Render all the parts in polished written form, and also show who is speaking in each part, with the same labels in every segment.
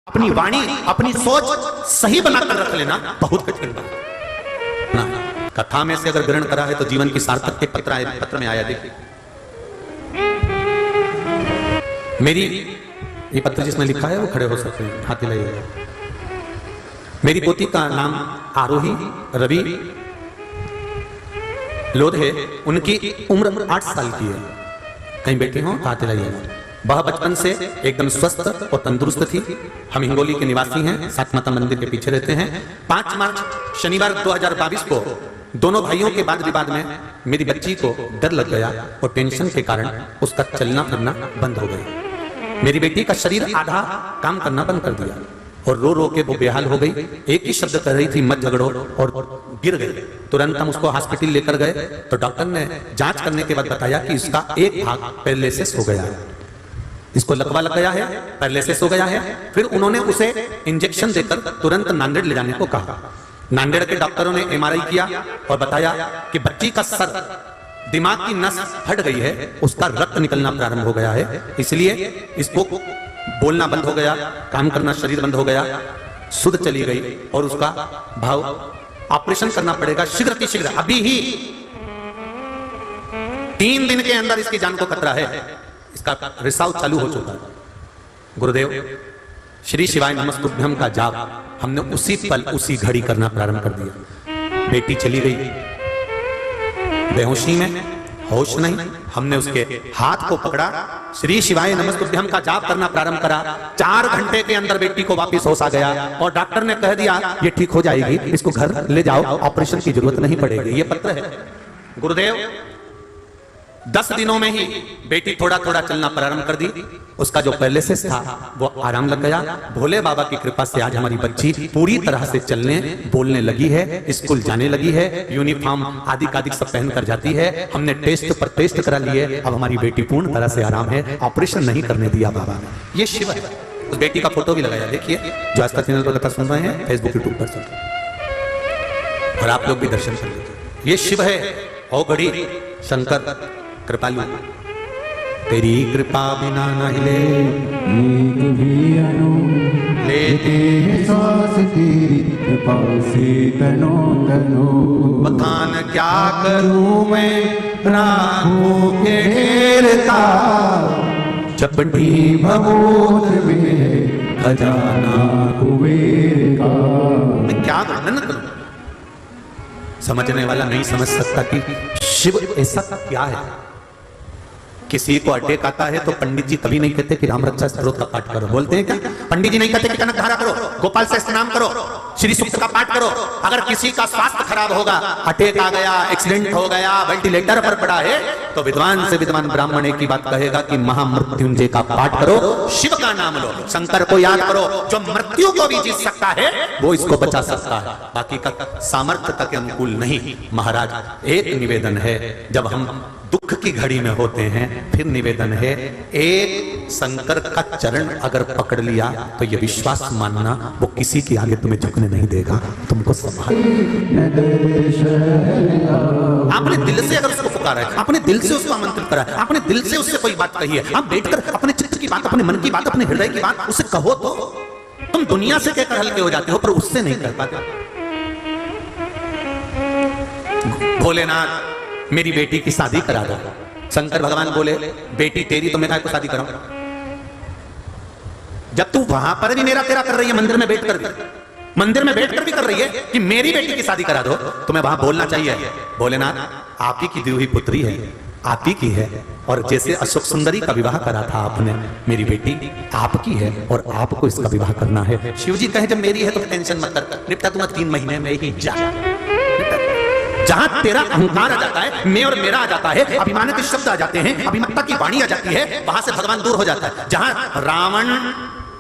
Speaker 1: अपनी वाणी अपनी सोच सही बनाकर रख लेना बहुत कठिन बात ना। कथा में से अगर ग्रहण करा है तो जीवन की सार्थक के पत्र में आया। देखिए मेरी ये पत्र जिसने लिखा है वो खड़े हो सकते हैं, हाथ हिलाइए। मेरी पोती का नाम आरोही रवि लोधे, उनकी उम्र 8 साल की है। कहीं बैठे हो हाथ हिलाइए। वह बचपन से एकदम स्वस्थ और तंदुरुस्त थी। हम हिंगोली के निवासी हैं, सात माता मंदिर के पीछे रहते हैं। 5 मार्च शनिवार 2022 को दोनों भाइयों के वाद विवाद में मेरी बच्ची को डर लग गया और टेंशन के कारण उसका चलना फिरना बंद हो गया। मेरी बेटी का शरीर आधा काम करना बंद कर दिया और रो रो के वो बेहाल हो गई। एक ही शब्द कर रही थी, मत झगड़ो, और गिर गई। तुरंत हम उसको हॉस्पिटल लेकर गए तो डॉक्टर ने जांच करने के बाद बताया कि इसका एक भाग पैरालिसिस हो गया है, इसको लकवा लग गया है, पैरालिसिस हो गया है। फिर उन्होंने उसे इंजेक्शन देकर तुरंत नांदेड़ ले जाने को कहा। नांदेड़ के डॉक्टरों ने एमआरआई किया और बताया कि बच्ची का सर, दिमाग की नस फट गई है, उसका रक्त निकलना प्रारंभ हो गया है, इसलिए इसको बोलना बंद हो गया, काम करना शरीर बंद हो गया, सुध चली गई और उसका भाव ऑपरेशन करना पड़ेगा शीघ्र की शीघ्र। अभी ही 3 दिन के अंदर इसकी जान को खतरा है। इसका रिसाव चालू हो चुका है। गुरुदेव श्री शिवाय नमस्तुभ्यम का जाप हमने उसी पल उसी घड़ी करना प्रारंभ कर दिया। बेटी चली गई बेहोशी में, होश नहीं। हमने उसके हाथ को पकड़ा, श्री शिवाय नमस्तुभ्यम का जाप करना प्रारंभ करा। 4 घंटे के अंदर बेटी को वापस होश आ गया और डॉक्टर ने कह दिया ये ठीक हो जाएगी, इसको घर ले जाओ, ऑपरेशन की जरूरत नहीं पड़ेगी। ये पत्र है गुरुदेव। 10 दिनों में ही बेटी थोड़ा थोड़ा चलना प्रारंभ कर दी। उसका जो पैरालिसिस था वो आराम लग गया। भोले बाबा की कृपा से आज हमारी बच्ची पूरी तरह से चलने बोलने लगी है, स्कूल जाने लगी है, यूनिफॉर्म आदि कादिक सब पहन कर जाती है। हमने टेस्ट पर टेस्ट करा लिए, अब हमारी बेटी पूर्ण तरह से आराम है। ऑपरेशन नहीं करने दिया बाबा ने। ये शिव है। उस बेटी का फोटो भी लगाया, देखिए, जो आस्था चैनल पर कथा सुन रहे हैं, फेसबुक यूट्यूब पर सुन, और आप लोग भी दर्शन कर लीजिए। ये शिव है ओ घड़ी शंकर कृपालु। तेरी कृपा बिना न हिले लेते
Speaker 2: सांस तेरी कृपा से तनो तनो।
Speaker 1: बखान क्या करूं मैं राहों के ढेर का, चपटी भगोर में
Speaker 2: खजाना कुबेर का।
Speaker 1: मैं क्या वर्णन करूं, समझने वाला नहीं समझ सकता कि शिव ऐसा क्या है। किसी को अटैक आता है तो पंडित जी कभी नहीं कहते कि राम रक्षा स्तोत्र का पाठ करो, बोलते हैं क्या? पंडित जी नहीं कहते कि कनक धारा करो, गोपाल से स्नान करो, श्री सूक्त का पाठ करो। अगर किसी का स्वास्थ्य खराब होगा, अटैक आ गया, एक्सीडेंट हो गया, वेंटिलेटर पर पड़ा है, तो विद्वान से विद्वान ब्राह्मण एक ही बात कहेगा कि महामृत्युंजय का पाठ करो, शिव का नाम लो, शंकर को याद करो। जो मृत्यु को भी जीत सकता है वो इसको बचा सकता है, बाकी का सामर्थ्यता के अनुकूल नहीं। महाराज एक निवेदन है, जब हम दुख की घड़ी में होते हैं, फिर निवेदन है, एक शंकर का चरण अगर पकड़ लिया तो ये विश्वास मानना वो किसी के आगे तुम्हें झुकने नहीं देगा, तुमको संभाल। आपने दिल से अगर उसको पुकारा है, आपने दिल से उसको आमंत्रित करा है, आपने दिल से उससे कोई बात कही है, आप बैठकर अपने चित्त की बात, अपने मन की बात, अपने हृदय की बात उससे कहो तो तुम दुनिया से कहकर हल्के हो जाते हो, पर उससे नहीं कर पाते। भोलेनाथ मेरी बेटी की शादी करा दो। शंकर भगवान बोले बेटी तेरी तो मैं काय को शादी कराऊं, जब तू वहां पर भी मेरा तेरा कर रही है, मंदिर में बैठकर भी कर रही है कि मेरी बेटी की शादी करा दो, तुम्हें वहां बोलना चाहिए भोलेनाथ आप ही की दी हुई पुत्री है, आप ही की है, और जैसे अशोक सुंदरी का विवाह करा था आपने, मेरी बेटी आपकी है और आपको इसका विवाह करना है। शिव जी कहे जब मेरी है तो टेंशन मत कर, निपटा तुम्हें 3 महीने में ही जा। जहां तेरा अहंकार आ जाता है, मैं और मेरा आ जाता है, अभिमान के शब्द आ जाते हैं, अभिमत्ता की वाणी आ जाती है, वहां से भगवान दूर हो जाता है। जहां रावण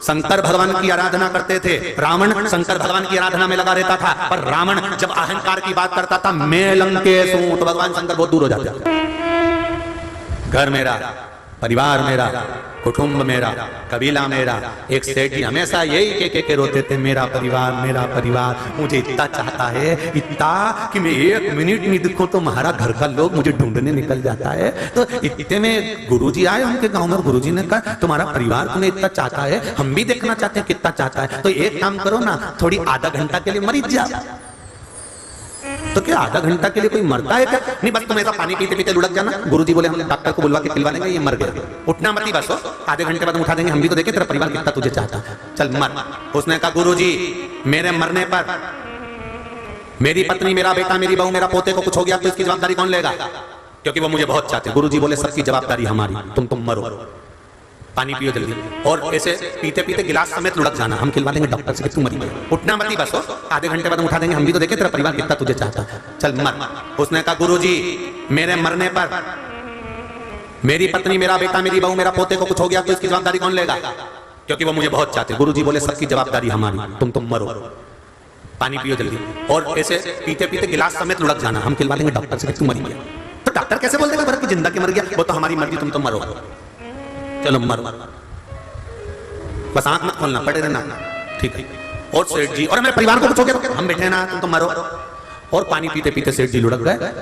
Speaker 1: शंकर भगवान की आराधना करते थे, रावण शंकर भगवान की आराधना में लगा रहता था, पर रावण जब अहंकार की बात करता था, मैं लंकेश हूं, तो भगवान शंकर बहुत दूर हो जाते थे। घर मेरा, परिवार मेरा, कुटुंब मेरा, कबीला मेरा। एक सेठ जी हमेशा यही के रोते थे, मेरा परिवार मुझे इतना चाहता है, इतना कि मैं 1 मिनट नहीं दिखूं तो हमारा घर का लोग मुझे ढूंढने निकल जाता है। तो इतने में गुरुजी आए उनके गांव में, गुरुजी ने कहा तुम्हारा परिवार तुम्हें इतना चाहता है, हम भी देखना चाहते हैं कितना चाहता है, तो एक काम करो ना, थोड़ी आधा घंटा के लिए मरीज जाओ। तो क्या आधा घंटा के लिए कोई मरता है क्या? नहीं, बस तुम ऐसा पानी पीते पीते लुढ़क जाना। गुरुजी बोले हम डॉक्टर को बुलवा के पिलवा देंगे, ये मर गया, उठना मत ही, बस हो आधे घंटे बाद हम उठा देंगे, हम भी तो देखें तेरा परिवार कितना तुझे चाहता है, चल मर। उसने कहा गुरुजी मेरे मरने पर मेरी पत्नी, मेरा बेटा, मेरी बहू, मेरा पोते को कुछ हो गया तो इसकी जवाबदारी कौन लेगा? क्योंकि वो मुझे बहुत चाहते। गुरुजी बोले सबकी जवाबदारी हमारी, तुम मरो, पानी पियो जल्दी। और ऐसे पीते पीते गिलास समेत लुढ़क जाना, हम खिलवा देंगे डॉक्टर से कि तू मरी गई, उठना मत ही, बस हो आधे घंटे बाद हम उठा देंगे, हम भी तो देखें तेरा परिवार कितना तुझे चाहता है, चल मर। उसने कहा गुरुजी मेरे मरने पर मेरी पत्नी, मेरा बेटा, मेरी बहू, मेरा पोते को कुछ हो गया तो इसकी जवाबदारी कौन लेगा? क्योंकि वो मुझे बहुत चाहते। गुरुजी बोले सबकी जवाबदारी हमारी, तुम मरो, पानी पियो जल्दी। और ऐसे पीते पीते गिलास समेत लुढ़क जाना, हम खिलवा देंगे डॉक्टर से कि तू मरी गया। तो डॉक्टर कैसे बोल देगा भरत की जिंदा के मर गया? वो तो हमारी मर्जी, तुम तो मरो, चलो मर, बस आंख मत खोलना, पड़े रहना, ठीक है। और सेठ जी और मेरे परिवार को कुछ हो गया तो हम बैठे ना, तुम तो मरो। और पानी पीते पीते सेठ जी लुढ़क गए।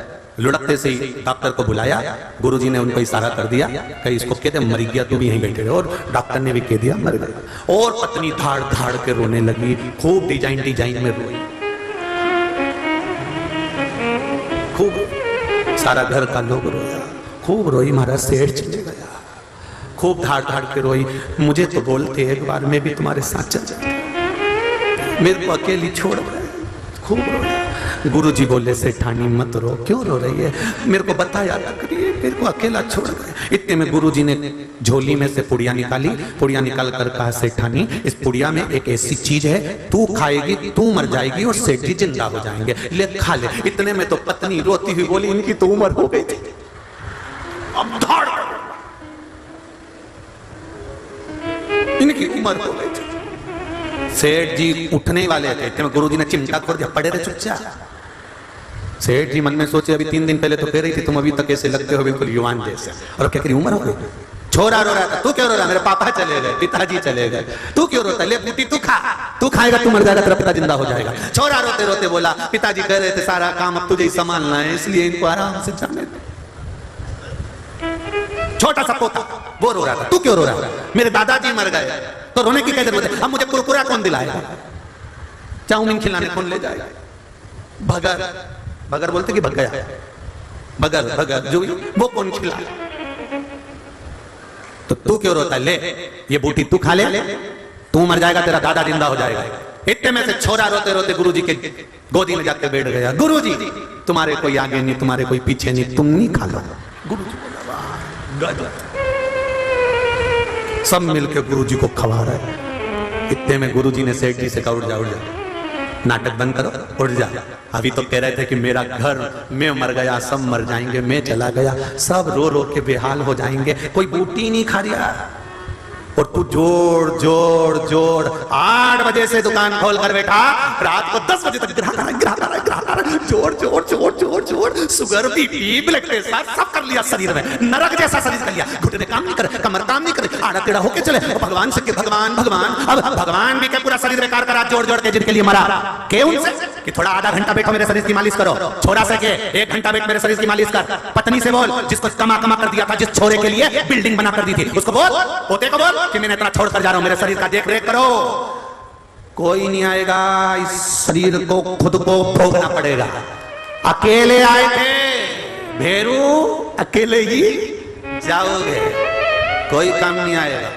Speaker 1: लुढ़कते से ही डॉक्टर को बुलाया, गुरुजी ने उनको इशारा कर दिया कि इसको कहते मर गया, तू भी यहीं बैठे रहे। और डॉक्टर ने भी कह दिया मर गया। और पत्नी धाड़ धाड़ के रोने लगी, खूब डिजाइन में रोई, खूब सारा घर का लोग रोया, खूब रोई, महाराज सेठ चले गया, खूब धाड़ धाड़ के रोई। मुझे तो बोलते एक बार मैं भी तुम्हारे साथ चल जाता, मेरे को अकेली छोड़ गए, खूब रोया। गुरुजी बोले सेठानी मत रो, क्यों रो रही है, मेरे को बताया ना करिए, मेरे को अकेला छोड़ गए। इतने में गुरुजी ने झोली में से पुड़िया निकाली, पुड़िया निकाल कर कहा सेठानी इस पुड़िया में एक ऐसी चीज है, तू खाएगी तू मर जाएगी और सेठ जी जिंदा हो जाएंगे, ले खा ले। इतने में तो पत्नी रोती हुई बोली इनकी तो उम्र हो गई थी, अब धाड़, इनकी उम्र हो गई थी। सेठ जी उठने वाले थे, इतने में गुरुजी ने चिमटा खोल दिया, पड़े रहे चुपचाप। सेठ जी मन में सोचे अभी 3 दिन पहले तो कह रही थी तुम अभी तक ऐसे लगते हो बिल्कुल युवान जैसे, और क्या करी उम्र हो गई। छोरा रो रहा था, तू क्यों रो रहा? मेरे पापा चले गए, पिताजी चले गए, तू क्यों रोता? ले बेटी तू खा, तू खाएगा तू मर जाएगा, तेरा पिता जिंदा हो जाएगा। छोरा रोते रोते बोला पिताजी कह रहे थे सारा काम अब तुझे ही संभालना है, इसलिए इनको आराम से जाने दे। छोटा सा पोता वो रो रहा था, तू क्यों रो रहा? मेरे दादाजी मर गए, तो रोने की क्या जरूरत है? अब मुझे कुरकुरा कौन दिलाएगा, चाउमीन खिलाने कौन ले जाएगा? भगर भगर बोलते कि भग गया, भगर भगर जो वो कौन खिला? तो तू क्यों रोता है? ले ये बूटी तू खा ले, तू मर जाएगा, तेरा दादा जिंदा हो जाएगा। इतने में से छोरा रोते रोते गुरुजी के गोदी में जाके बैठ गया। गुरुजी तुम्हारे कोई आगे नहीं, तुम्हारे कोई पीछे नहीं, तुम नहीं खा लो। गुरुजी सब मिलके गुरुजी को खवा रहे। इतने में गुरुजी ने सेठ जी से कहा उठ जा, उठ जा, नाटक बंद करो, उठ जा। अभी तो कह रहे थे कि मेरा घर, मैं मर गया, सब मर जाएंगे, मैं चला गया, सब रो रो के बेहाल हो जाएंगे, कोई बूटी नहीं खा रहा। और तू जोड़ जोड़ जोड़ 8 बजे से दुकान खोल कर बैठा, रात को 10 बजे तक ग्राहक आ रहा, जोड़ जोड़ जोड़ जोड़ जोड़, शुगर बीपी ब्लड प्रेशर सब कर लिया शरीर में, नरक जैसा शरीर कर लिया, घुटने काम नहीं करे, कमर काम नहीं करे, आड़ा टेढ़ा होके चले। भगवान से भगवान भगवान, अब भगवान भी क्या पूरा शरीर बेकार करा जोड़ जोड़ के, जिनके लिए मरा के उनसे कि थोड़ा आधा घंटा बैठो मेरे शरीर की मालिश करो, छोरा से के 1 घंटा बैठ मेरे शरीर की मालिश कर। पत्नी से बोल जिसको कमा कमा कर दिया था, जिस छोरे के लिए बिल्डिंग बना कर दी थी, उसको बोल, पोते को बोल कि मैंने इतना छोड़ कर जा रहा हूं, मेरे शरीर का देख रेख करो। कोई नहीं आएगा, इस शरीर को खुद को भोगना पड़ेगा। अकेले आए थे भेरू, अकेले ही जाओगे, कोई काम नहीं आएगा,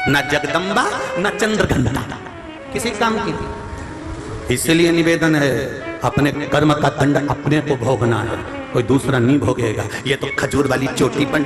Speaker 1: न जगदम्बा न चंद्रघंटा, किसी काम की नहीं। इसलिए निवेदन है अपने कर्म का दंड अपने को भोगना है, कोई दूसरा नहीं भोगेगा। ये तो खजूर वाली चोटी बन,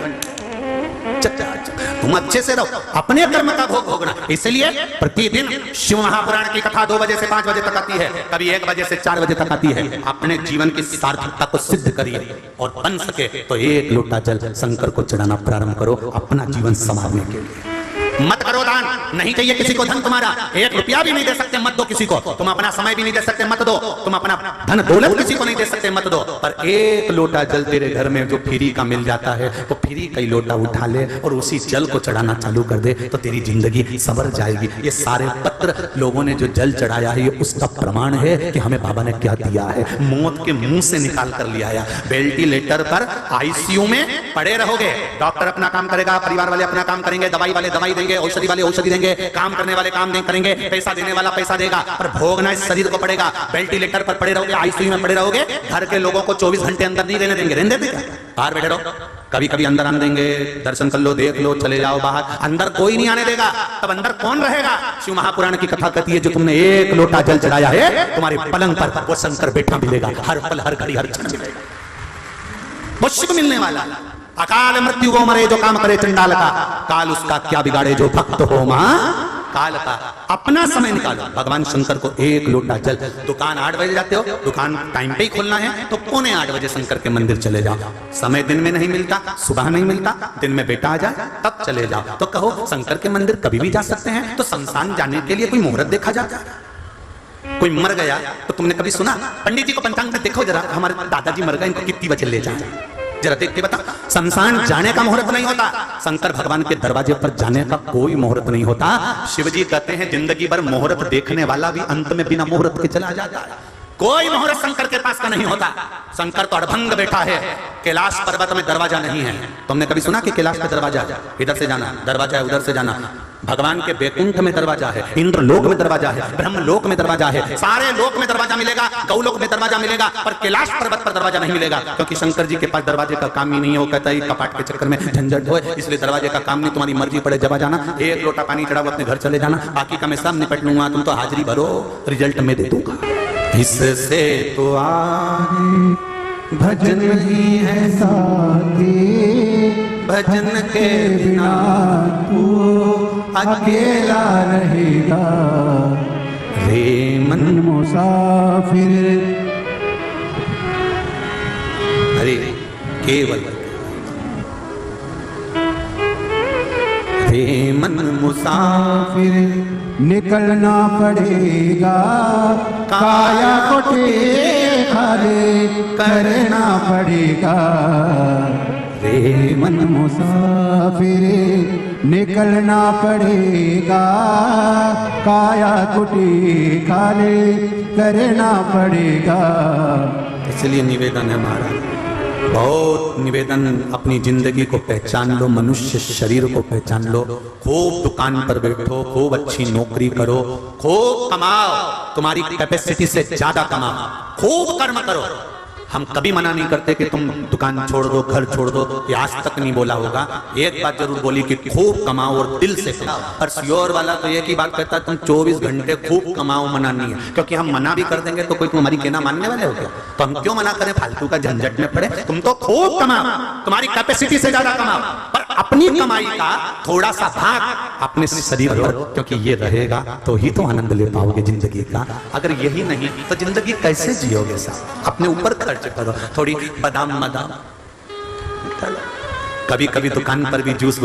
Speaker 1: तुम अच्छे से रहो, अपने कर्म का भोग भोगना। इसलिए प्रतिदिन शिव महापुराण की कथा 2 बजे से 5 बजे तक आती है, कभी 1 बजे से 4 बजे तक आती है। अपने जीवन की सार्थकता को सिद्ध करिए, और बन सके तो 1 लोटा जल शंकर को चढ़ाना प्रारंभ करो अपना जीवन संवारने के लिए। मत करो दान, नहीं चाहिए किसी को धन तुम्हारा, 1 रुपया भी नहीं दे सकते मत दो किसी को, तुम अपना समय भी नहीं दे सकते मत दो, तुम अपना धन दौलत किसी को नहीं दे सकते मत दो, पर 1 लोटा जल तेरे घर में जो फ्री का मिल जाता है तो फ्री का ही लोटा उठा ले और उसी जल को चढ़ाना चालू कर दे तो तेरी जिंदगी संवर जाएगी। ये सारे पत्र लोगों ने जो जल चढ़ाया है ये उसका प्रमाण है कि हमें बाबा ने क्या दिया है। मौत के मुंह से निकाल कर लिया है। वेंटिलेटर पर आईसीयू में पड़े रहोगे, डॉक्टर अपना काम करेगा, परिवार वाले अपना काम करेंगे, दवाई वाले दवाई देंगे, औषधि वाले औषधि देंगे, काम करने वाले काम नहीं करेंगे, पैसा देने वाला पैसा देगा, पर भोगना इस शरीर को पड़ेगा। वेंटिलेटर पर पड़े रहोगे, आईसीयू में पड़े रहोगे, घर के लोगों को 24 घंटे अंदर नहीं रहने देंगे, रहने देंगे, बाहर बैठे रहो, कभी कभी अंदर आने देंगे, दर्शन कर लो, देख लो, चले जाओ बाहर, अंदर कोई नहीं आने देगा। तब अंदर कौन रहेगा? शिव महापुराण की कथा कहती है जो तुमने 1 लोटा जल चढ़ाया है तुम्हारे पलंग पर वो शंकर बैठा मिलेगा, हर पल हर घड़ी हर क्षण मिलेगा, वो शिव मिलने वाला। अकाल मृत्यु को मरे जो काम करे चंडाल का, काल उसका क्या बिगाड़े जो भक्त हो महा काल का। अपना समय निकालो, भगवान शंकर को 1 लोटा जल। दुकान 8 बजे जाते हो, दुकान टाइम पे ही खोलना है तो 7:45 बजे शंकर के मंदिर चले जाओ। समय दिन में नहीं मिलता, सुबह नहीं मिलता, दिन में बेटा आ जाए तब चले जाओ। तो कहो शंकर के मंदिर कभी भी जा सकते हैं, तो शमशान जाने के लिए कोई मुहूर्त देखा जाता है? कोई मर गया तो तुमने कभी सुना? पंडित जी को पंचांग में देखो जरा, हमारे दादाजी मर गए, इनको कितनी बजे ले जाए, जरा देख के बता। शमशान जाने का मुहूर्त नहीं होता, शंकर भगवान के दरवाजे पर जाने का कोई मुहूर्त नहीं होता। शिवजी कहते हैं जिंदगी भर मुहूर्त देखने वाला भी अंत में बिना मुहूर्त के चला जाता है। कोई मुहूर्त शंकर के पास का नहीं होता। शंकर तो अड़भंग बैठा है, कैलाश पर्वत में दरवाजा नहीं है। तुमने कभी सुना कि कैलाश का दरवाजा इधर से जाना, दरवाजा है उधर से जाना? भगवान के बैकुंठ में दरवाजा है, इंद्र लोक में दरवाजा है, ब्रह्म लोक में दरवाजा है, सारे लोक में दरवाजा मिलेगा, गौलोक में दरवाजा मिलेगा, पर कैलाश पर्वत पर दरवाजा नहीं मिलेगा, क्योंकि शंकर जी के पास दरवाजे का काम ही नहीं है। वो कहता है कपाट के चक्कर में झंझट हो, इसलिए दरवाजे का काम नहीं, तुम्हारी मर्जी पड़े जब जाना, 1 लोटा पानी चढ़ाओ अपने घर चले जाना, बाकी का मैं सब निपट लूंगा, तुम तो हाजिरी भरो, रिजल्ट में दे दूंगा। इससे तो आगे
Speaker 2: भजन ही है साथी,
Speaker 1: भजन के
Speaker 2: बिना तू अकेला रहेगा।
Speaker 1: रे मन
Speaker 2: मन मुसाफिर
Speaker 1: हरे केवल रे मन मुसाफिर
Speaker 2: निकलना पड़ेगा, काया को खाले करना पड़ेगा। रे मन मुसाफिर निकलना पड़ेगा, काया कुटी खाले करना पड़ेगा।
Speaker 1: इसलिए निवेदन है हमारा, बहुत निवेदन, अपनी जिंदगी को पहचान लो, मनुष्य शरीर को पहचान लो। खूब दुकान पर बैठो, खूब अच्छी नौकरी करो, खूब कमाओ, तुम्हारी कैपेसिटी से ज्यादा कमाओ, खूब कर्म करो। हम कभी मना नहीं करते कि तुम दुकान छोड़ दो, घर छोड़ दो, ये आज तक नहीं बोला होगा। एक बात जरूर बोली कि खूब कमाओ और दिल से कमाओ। और श्योर वाला तो एक ही बात कहता है तुम 24 घंटे खूब कमाओ, मना नहीं है, क्योंकि हम मना भी कर देंगे तो कोई तुम्हारी कहना मानने वाले हो क्या? तो हम क्यों मना करें, फालतू का झंझट में पड़े। तुम तो खूब कमाओ, तुम्हारी कैपेसिटी से ज्यादा कमाओ, पर अपनी कमाई का थोड़ा सा भाग अपने शरीर पर, क्योंकि ये रहेगा तो ही तो आनंद ले पाओगे जिंदगी का। अगर यही नहीं तो जिंदगी कैसे जियोगे साहब? अपने ऊपर खर्च करो, थोड़ी बादाम बादाम, कभी कभी दुकान पर भी जूस